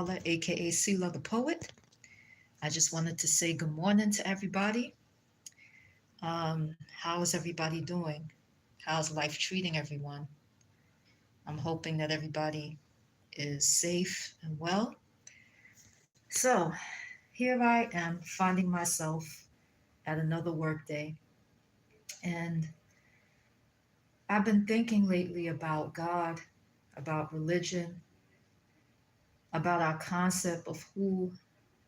caller, aka Cila da Poet. I just wanted to say good morning to everybody. How is everybody doing? How's life treating everyone? I'm hoping that everybody is safe and well. So, here I am finding myself at another workday, and I've been thinking lately about God, about religion, about our concept of who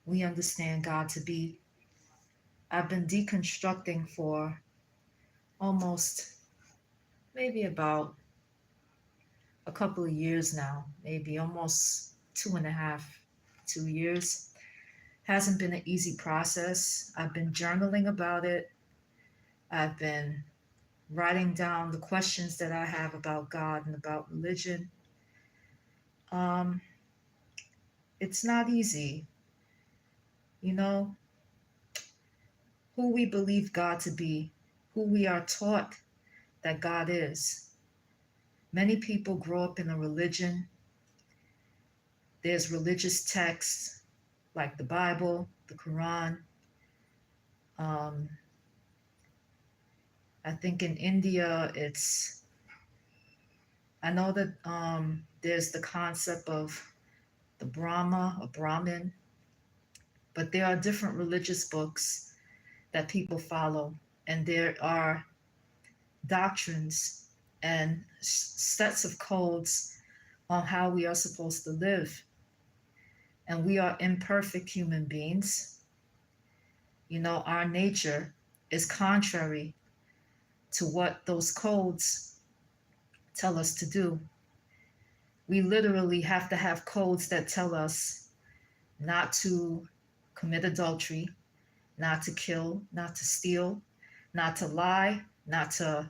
we understand God to be. I've been deconstructing for almost maybe about a couple of years now, maybe almost 2.5, 2 years. Hasn't been an easy process. I've been journaling about it. I've been writing down the questions that I have about God and about religion. Um, it's not easy, you know, who we believe God to be, who we are taught that God is. Many people grow up in a religion. There's religious texts like the Bible, the Quran. Um, I think in India, I know that there's the concept of the Brahma or Brahmin, but there are different religious books that people follow, and there are doctrines and sets of codes on how we are supposed to live. And we are imperfect human beings. You know, our nature is contrary to what those codes tell us to do. We literally have to have codes that tell us not to commit adultery, not to kill, not to steal, not to lie, not to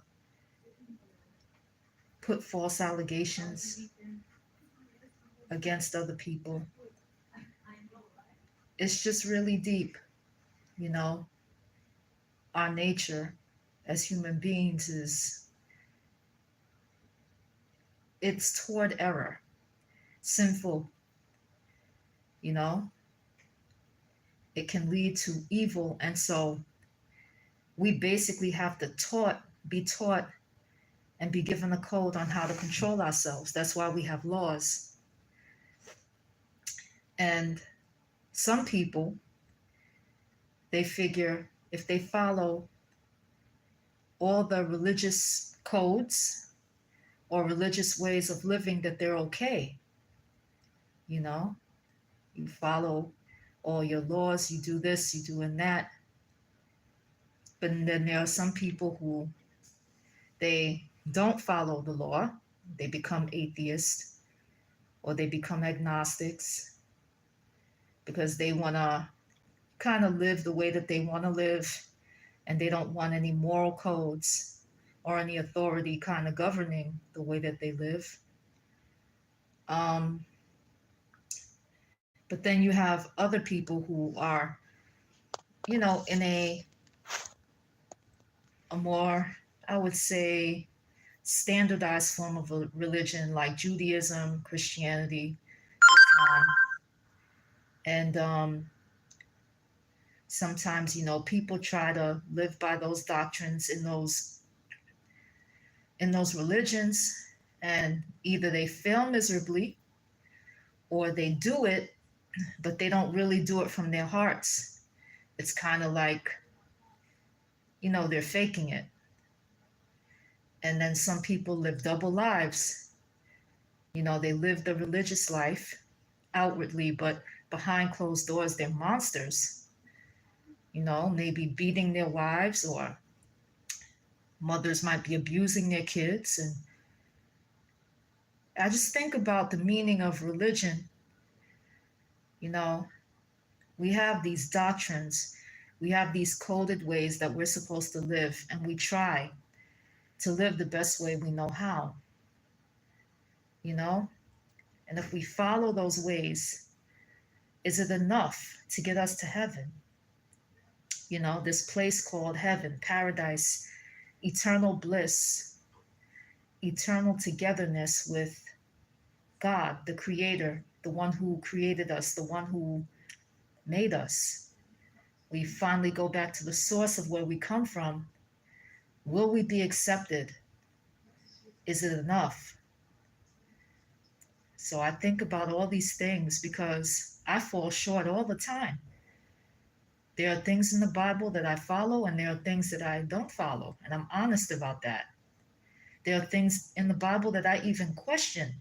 put false allegations against other people. It's just really deep, you know. Our nature as human beings is it's toward error, sinful, you know. It can lead to evil, and so we basically have to be taught and be given a code on how to control ourselves. That's why we have laws. And some people, they figure if they follow all the religious codes or religious ways of living, that they're okay. You know, you follow all your laws, you do this, you doing that. But then there are some people who they don't follow the law. They become atheists or they become agnostics because they want to kind of live the way that they want to live, and they don't want any moral codes or any authority kind of governing the way that they live. Um, but then you have other people who are, you know, in a more, I would say, standardized form of a religion like Judaism, Christianity, Islam. And sometimes, you know, people try to live by those doctrines in those religions, and either they fail miserably or they do it, but they don't really do it from their hearts. It's kind of like, you know, they're faking it. And then some people live double lives. You know, they live the religious life outwardly, but behind closed doors, they're monsters. You know, maybe beating their wives, or mothers might be abusing their kids. And I just think about the meaning of religion. You know, we have these doctrines, we have these coded ways that we're supposed to live, and we try to live the best way we know how, you know? And if we follow those ways, is it enough to get us to heaven? You know, this place called heaven, paradise, eternal bliss, eternal togetherness with God, the Creator, the one who created us, the one who made us. We finally go back to the source of where we come from. Will we be accepted? Is it enough? So I think about all these things because I fall short all the time. There are things in the Bible that I follow, and there are things that I don't follow, and I'm honest about that. There are things in the Bible that I even question,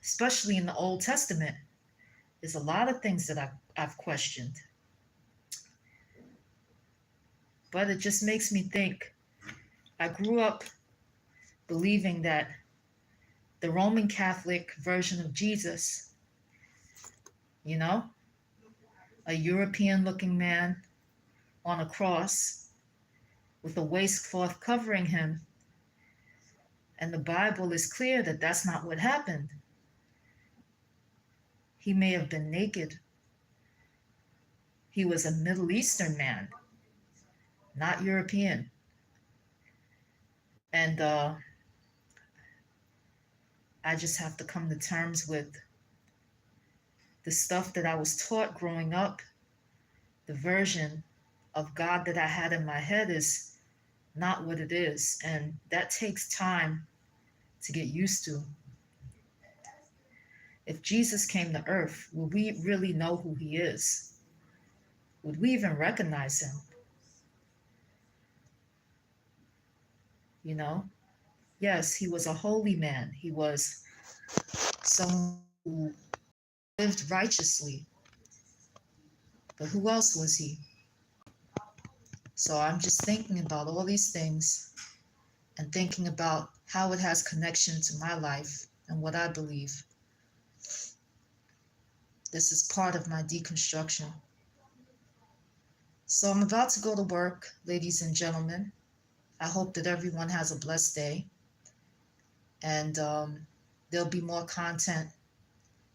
especially in the Old Testament. There's a lot of things that I've questioned. But it just makes me think. I grew up believing that the Roman Catholic version of Jesus, you know, a European looking man on a cross with a waistcloth covering him. And the Bible is clear that that's not what happened. He may have been naked. He was a Middle Eastern man, not European. And I just have to come to terms with the stuff that I was taught growing up. The version of God that I had in my head is not what it is. And that takes time to get used to. If Jesus came to earth, would we really know who he is? Would we even recognize him? You know? Yes, he was a holy man. He was someone who lived righteously. But who else was he? So I'm just thinking about all these things and thinking about how it has connection to my life and what I believe. This is part of my deconstruction. So I'm about to go to work, ladies and gentlemen. I hope that everyone has a blessed day. And there'll be more content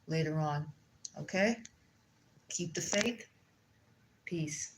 later on. Okay? Keep the faith. Peace.